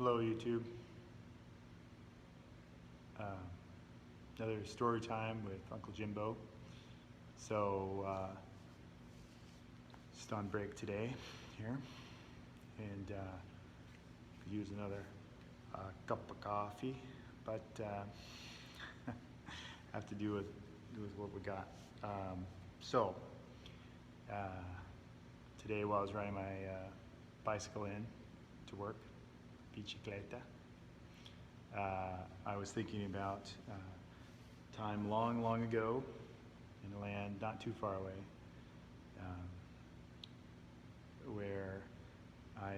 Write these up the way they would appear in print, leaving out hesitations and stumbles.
Hello YouTube. Another story time with Uncle Jimbo. So just on break today here, and could use another cup of coffee, but have to do with what we got. Today while I was riding my bicycle in to work, bicicleta, I was thinking about time long ago in a land not too far away, where I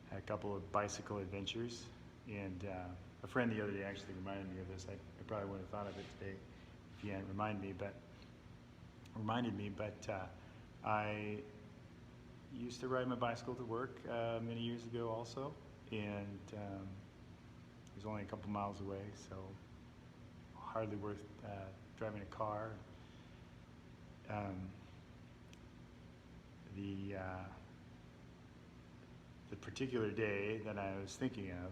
had a couple of bicycle adventures, and a friend the other day actually reminded me of this. I probably wouldn't have thought of it today if you hadn't reminded me, but I used to ride my bicycle to work many years ago also, and it was only a couple miles away, so hardly worth driving a car. The particular day that I was thinking of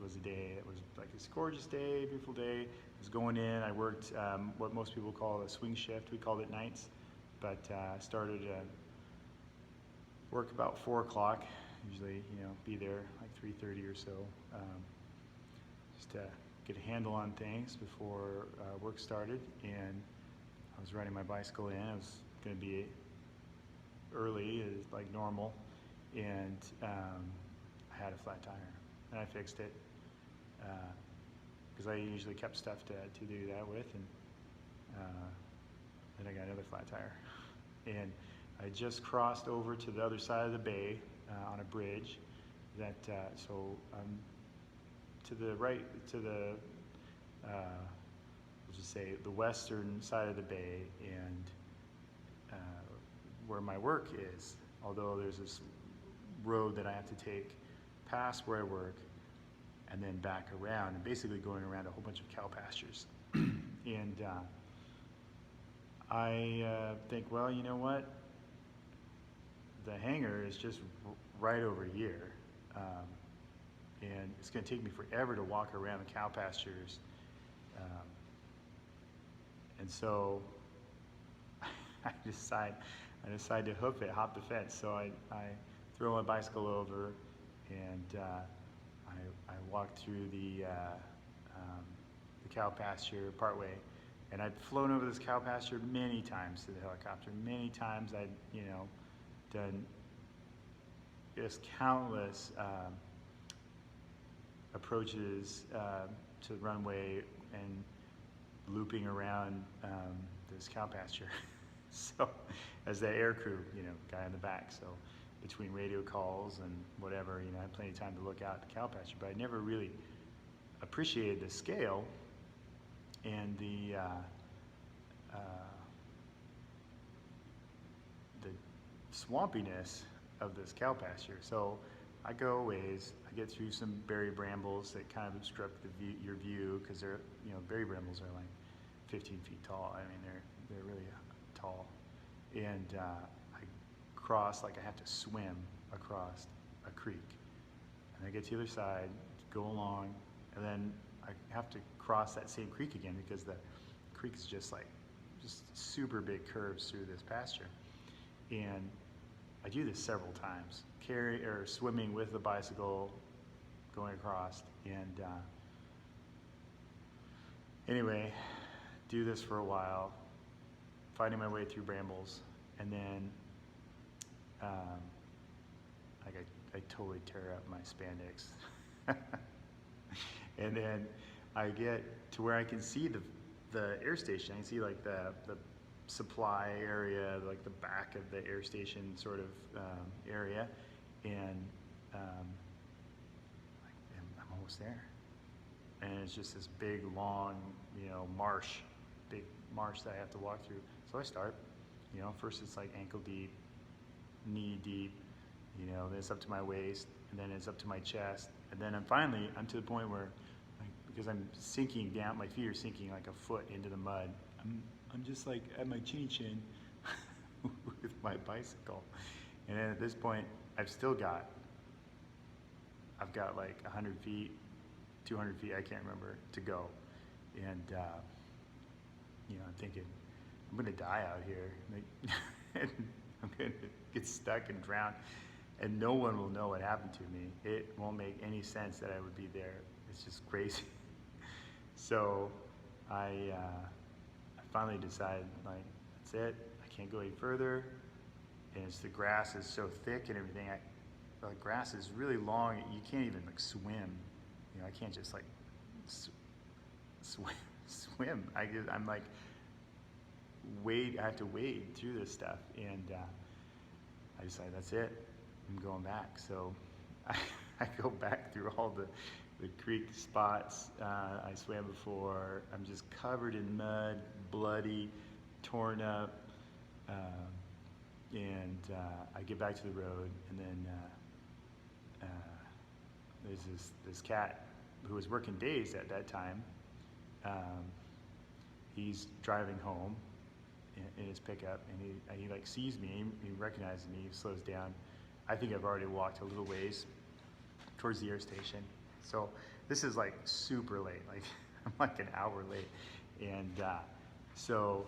was a day that was like this gorgeous day, beautiful day. I was going in. I worked what most people call a swing shift. We called it nights, but I started work about 4 o'clock. Usually, be there like 3:30 or so, just to get a handle on things before work started. And I was riding my bicycle in. I was going to be early, like normal, and I had a flat tire, and I fixed it because I usually kept stuff to do that with, and then I got another flat tire, and I just crossed over to the other side of the bay on a bridge. So to the right, to the let's just say the western side of the bay, and where my work is, although there's this road that I have to take past where I work and then back around, and basically going around a whole bunch of cow pastures. And I think, well, you know what? The hangar is just right over here, and it's going to take me forever to walk around the cow pastures, and so I decide to hoof it, hop the fence. So I throw my bicycle over, and I walk through the cow pasture partway, and I'd flown over this cow pasture many times to the helicopter. Many times I'd done just countless approaches to the runway and looping around this cow pasture. So, as the air crew, guy in the back. So, between radio calls and whatever, I had plenty of time to look out at the cow pasture. But I never really appreciated the scale and the swampiness of this cow pasture. So I go a ways, I get through some berry brambles that kind of obstruct your view, because they're, berry brambles are like 15 feet tall. I mean, they're really tall. And I cross, like I have to swim across a creek. And I get to the other side, go along, and then I have to cross that same creek again, because the creek is just super big curves through this pasture. And I do this several times, swimming with the bicycle, going across, and anyway, do this for a while, fighting my way through brambles, and then I totally tear up my spandex. And then I get to where I can see the air station. I can see like the supply area, like the back of the air station sort of area, and I'm almost there. And it's just this big, long, big marsh that I have to walk through. So I start, first it's like ankle deep, knee deep, then it's up to my waist, and then it's up to my chest, and then I'm to the point where, because I'm sinking down, my feet are sinking like a foot into the mud. I'm just like at my chinny chin with my bicycle. And then at this point, I've still got I've got like 100 feet, 200 feet, I can't remember, to go. And, I'm thinking, I'm gonna die out here. Like, and I'm gonna get stuck and drown, and no one will know what happened to me. It won't make any sense that I would be there. It's just crazy. So I finally decided, like, that's it. I can't go any further. And the grass is so thick and everything. The grass is really long. You can't even like swim. I can't just like swim. I'm like I have to wade through this stuff, and I decided that's it. I'm going back. So I go back through all the creek spots I swam before. I'm just covered in mud, bloody, torn up, and I get back to the road, and then there's this cat who was working days at that time. He's driving home in his pickup, and he like sees me, he recognizes me, he slows down. I think I've already walked a little ways towards the air station. So this is like super late, like I'm like an hour late. And so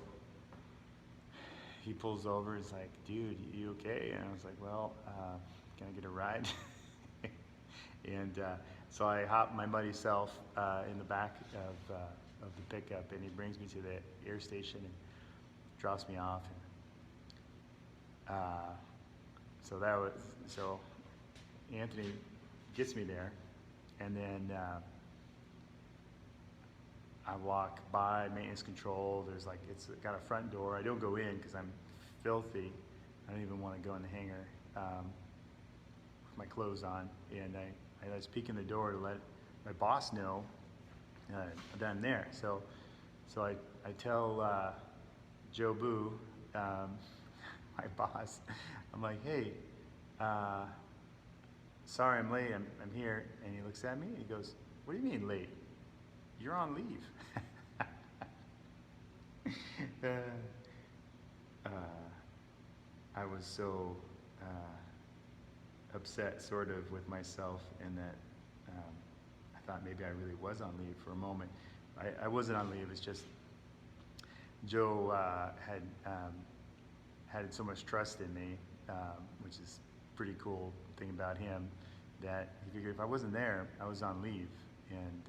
he pulls over, he's like, dude, you okay? And I was like, well, can I get a ride? And so I hop my muddy self in the back of the pickup, and he brings me to the air station and drops me off. And, so Anthony gets me there, and then I walk by maintenance control. It's got a front door. I don't go in because I'm filthy. I don't even want to go in the hangar with my clothes on. And I was peeking the door to let my boss know that I'm there. So I tell Joe Boo, my boss, I'm like, hey, sorry I'm late, I'm here. And he looks at me and he goes, what do you mean late? You're on leave. I was so upset sort of with myself, and that I thought maybe I really was on leave for a moment. I wasn't on leave, it's just Joe had so much trust in me, which is pretty cool thing about him, that he figured if I wasn't there, I was on leave. And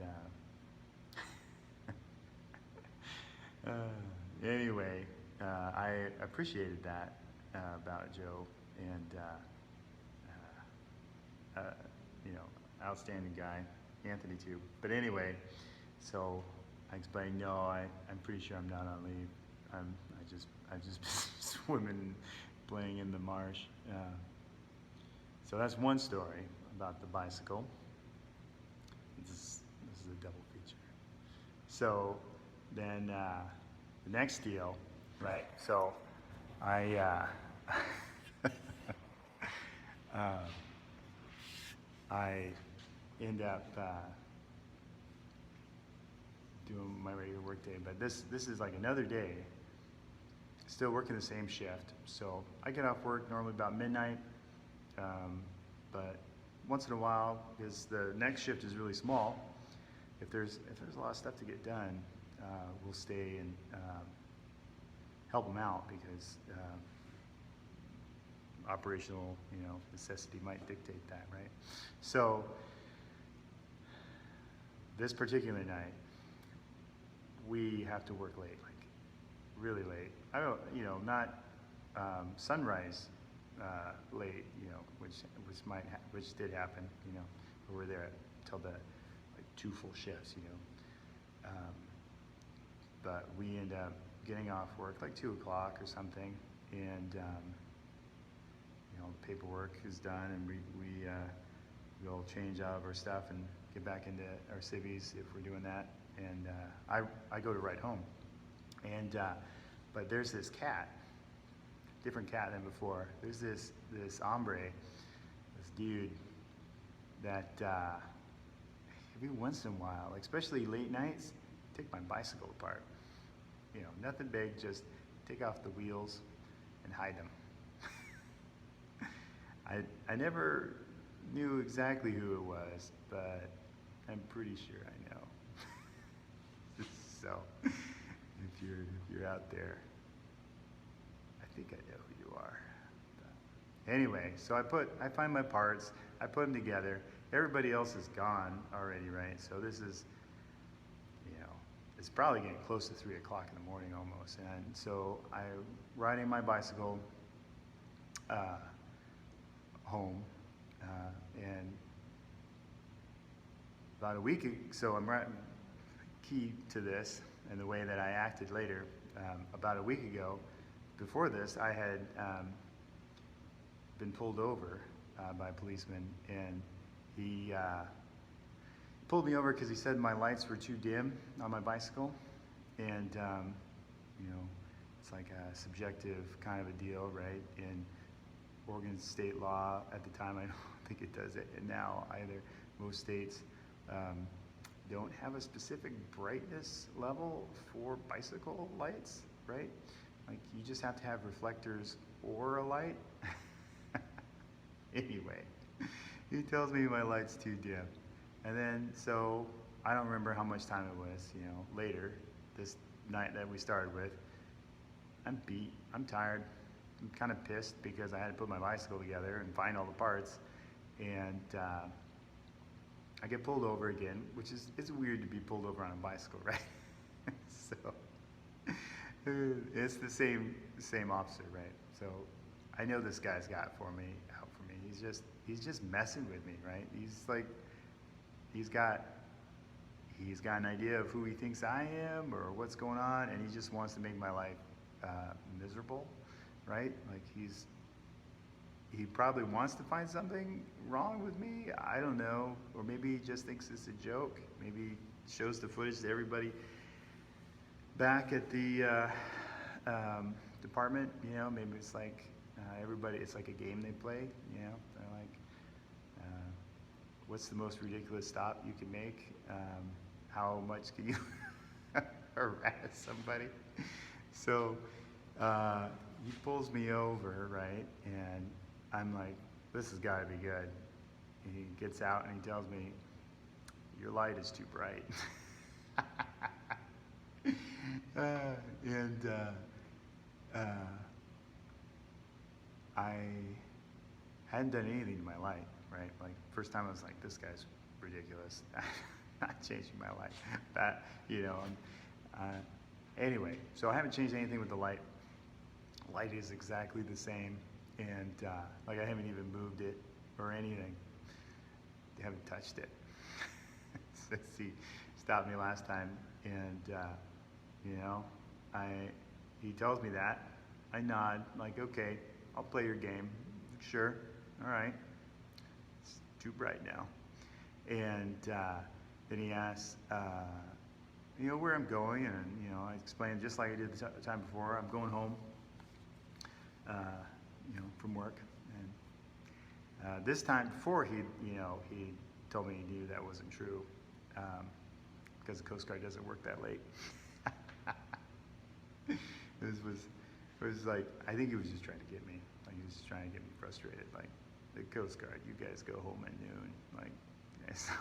anyway, I appreciated that about Joe, and outstanding guy, Anthony too. But anyway, so I explained, no, I'm pretty sure I'm not on leave. I just swimming, playing in the marsh. So that's one story about the bicycle. This is a double feature. So then the next deal, right? So I I end up doing my regular work day, but this is like another day, still working the same shift. So I get off work normally about midnight, but once in a while, because the next shift is really small, if there's a lot of stuff to get done, we'll stay and help them out, because operational necessity might dictate that, right? So this particular night, we have to work late, like really late. I don't, not sunrise late, which did happen, we were there till the like 2 full shifts, but we end up getting off work like 2 o'clock or something, and the paperwork is done, and we'll change out of our stuff and get back into our civvies if we're doing that. And I go to ride home, and but there's this cat, different cat than before. There's this hombre, this dude that every once in a while, like especially late nights, take my bicycle apart. Nothing big, just take off the wheels and hide them. I never knew exactly who it was, but I'm pretty sure I know. So, if you're out there, I think I know who you are. But anyway, so I find my parts, I put them together. Everybody else is gone already, right? So this is, you know, it's probably getting close to 3 o'clock in the morning almost. And so I'm riding my bicycle uh, home, and about a week, so I'm right, key to this and the way that I acted later. About a week ago, before this, I had been pulled over by a policeman, and he pulled me over because he said my lights were too dim on my bicycle, and you know, it's like a subjective kind of a deal, right? In Oregon state law at the time, I don't think it does it, and now either. Most states don't have a specific brightness level for bicycle lights, right? Like you just have to have reflectors or a light. Anyway, he tells me my light's too dim. And then, so I don't remember how much time it was, you know, later, this night that we started with. I'm beat, I'm tired, I'm kind of pissed because I had to put my bicycle together and find all the parts. And I get pulled over again, which is, it's weird to be pulled over on a bicycle, right? So it's the same officer, right? So I know this guy's got out for me. He's just messing with me, right? He's like, he's got an idea of who he thinks I am or what's going on, and he just wants to make my life miserable, right? Like he probably wants to find something wrong with me. I don't know. Or maybe he just thinks it's a joke. Maybe he shows the footage to everybody back at the department. You know, maybe it's like everybody, it's like a game they play. You know, they're like, what's the most ridiculous stop you can make? How much can you harass somebody? So he pulls me over, right? And I'm like, this has got to be good. And he gets out and he tells me, your light is too bright. And I hadn't done anything to my light, right? Like, first time I was like, this guy's ridiculous. Not changing my light. That, you know, anyway, so I haven't changed anything with the light. Light is exactly the same. And like I haven't even moved it or anything. They haven't touched it. Since he stopped me last time, and you know, he tells me that. I nod, like, okay, I'll play your game. Sure, all right. It's too bright now. And then he asks, you know, where I'm going, and you know, I explained just like I did the time before. I'm going home. You know, from work, and this time before he told me he knew that wasn't true, because the Coast Guard doesn't work that late. It was like, I think he was just trying to get me, like he was just trying to get me frustrated, like, the Coast Guard, you guys go home at noon, like, yeah, so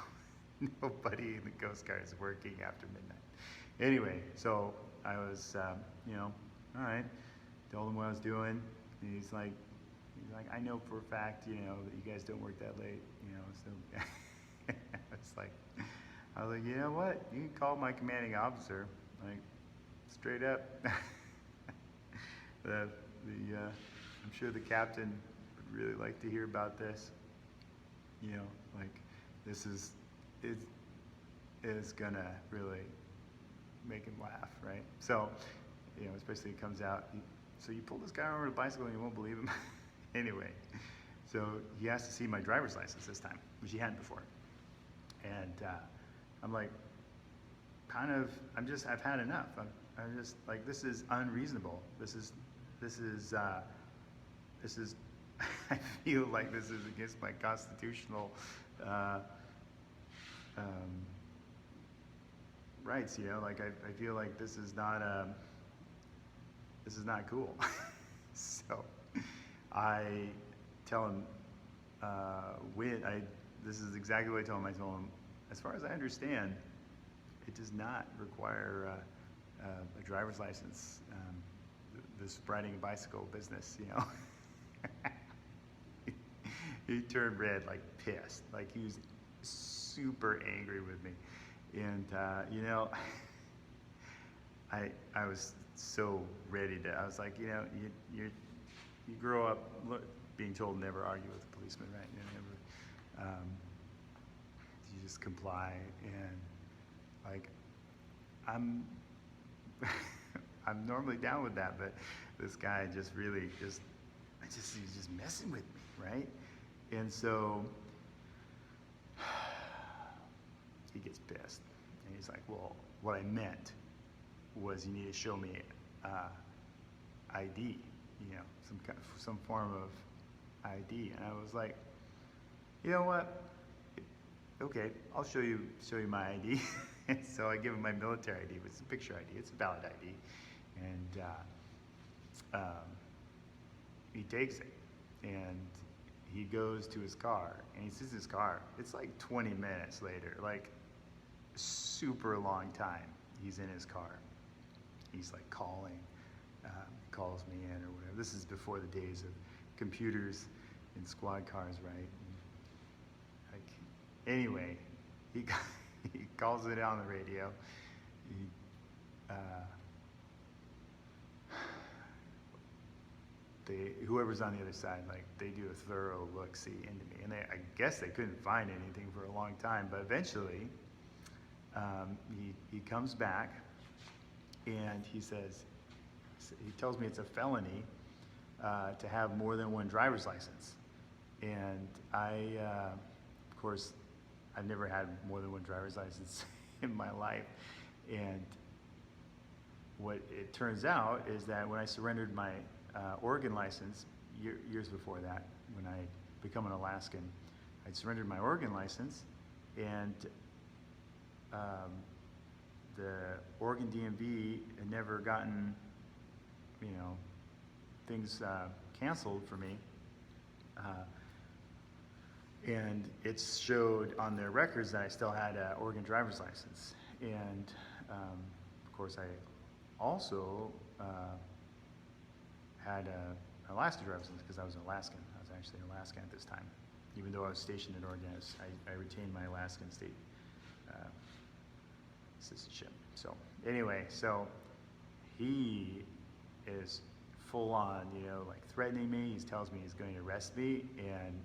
nobody in the Coast Guard is working after midnight. Anyway, so I was, you know, all right, told him what I was doing. And he's like, I know for a fact, you know, that you guys don't work that late, you know, so I was like, you know what? You can call my commanding officer, like, straight up. I'm sure the captain would really like to hear about this. You know, like, this is gonna really make him laugh, right? So, you know, especially it comes out, so you pulled this guy over the bicycle and you won't believe him. Anyway, so he asked to see my driver's license this time, which he hadn't before. And I'm like, I've had enough. I'm just like, this is unreasonable. This is, I feel like this is against my constitutional rights, you know, like I feel like this is not cool. So I tell him this is exactly what I told him. I told him, as far as I understand, it does not require a driver's license. This riding a bicycle business, you know. He turned red, like pissed, like he was super angry with me, and you know, I was so ready to. I was like, you know, you grow up being told never argue with a policeman, right? You never, you just comply, and like I'm I'm normally down with that, but this guy just really he's just messing with me, right? And so he gets pissed, and he's like, well, what I meant was you need to show me ID, you know, some form of ID. And I was like, you know what? Okay, I'll show you my ID. And so I give him my military ID, which is a picture ID. It's a valid ID, and he takes it, and he goes to his car, and he sits in his car. It's like 20 minutes later, like super long time. He's in his car. He's like calling, calls me in or whatever. This is before the days of computers and squad cars, right? And like, anyway, he calls it on the radio. Whoever's on the other side, like they do a thorough look-see into me, and I guess they couldn't find anything for a long time, but eventually he comes back, and he tells me it's a felony to have more than one driver's license, and of course, I've never had more than one driver's license in my life, and what it turns out is that when I surrendered my Oregon license, years before that, when I become an Alaskan, I'd surrendered my Oregon license, and the Oregon DMV had never gotten, you know, things canceled for me, and it showed on their records that I still had an Oregon driver's license, and of course I also had an Alaska driver's license because I was an Alaskan. I was actually an Alaskan at this time. Even though I was stationed in Oregon, I retained my Alaskan state citizenship. So anyway, so he is full on, you know, like threatening me. He tells me he's going to arrest me, and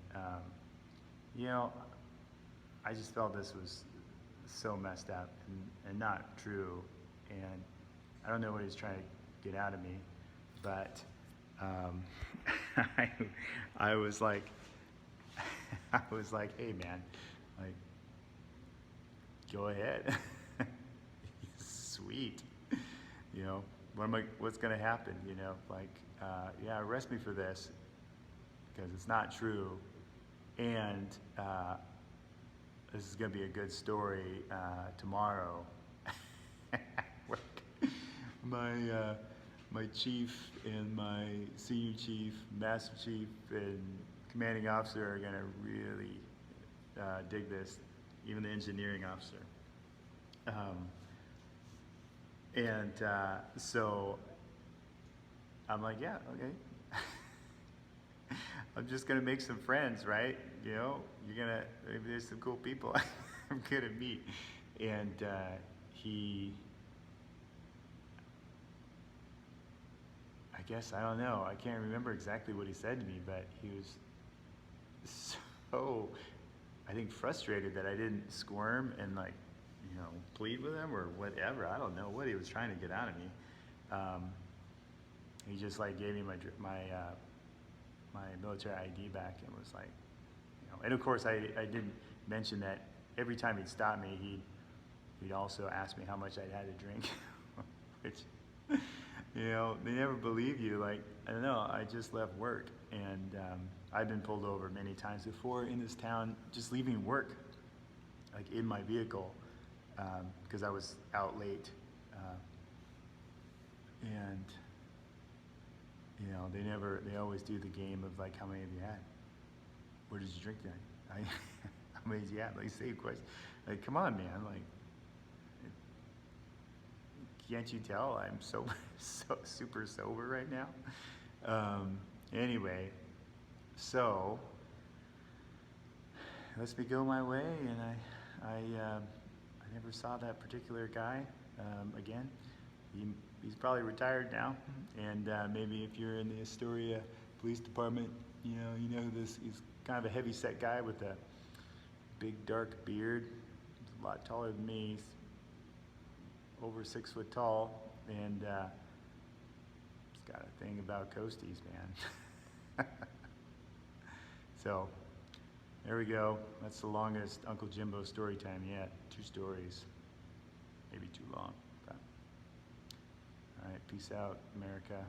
you know, I just felt this was so messed up and not true, and I don't know what he's trying to get out of me, but I was like, hey man, like, go ahead, sweet, you know, what's gonna happen, you know, like, yeah, arrest me for this because it's not true, and this is gonna be a good story tomorrow. My chief and my senior chief, master chief, and commanding officer are gonna really dig this, even the engineering officer. So I'm like, yeah, okay. I'm just gonna make some friends, right? You know, maybe there's some cool people I'm gonna meet. And I guess, I don't know, I can't remember exactly what he said to me, but he was so, I think, frustrated that I didn't squirm and, like, you know, plead with him or whatever. I don't know what he was trying to get out of me. He just, like, gave me my military ID back and was like, you know, and of course I didn't mention that every time he'd stop me, he'd also ask me how much I'd had to drink, which, you know, they never believe you. Like, I don't know, I just left work, and I've been pulled over many times before in this town, just leaving work, like in my vehicle, because I was out late, and you know, they always do the game of like, how many have you had? Where did you drink that? How many did you have? Like, same question. Like, come on, man. Like, can't you tell I'm so super sober right now? Anyway, so lets me go my way, and I never saw that particular guy again. He's probably retired now, and maybe if you're in the Astoria Police Department, you know who this. He's kind of a heavy-set guy with a big dark beard. He's a lot taller than me. He's over 6 foot tall, and he's got a thing about coasties, man. So there we go. That's the longest Uncle Jimbo story time yet. 2 stories, maybe too long. But, all right, peace out, America.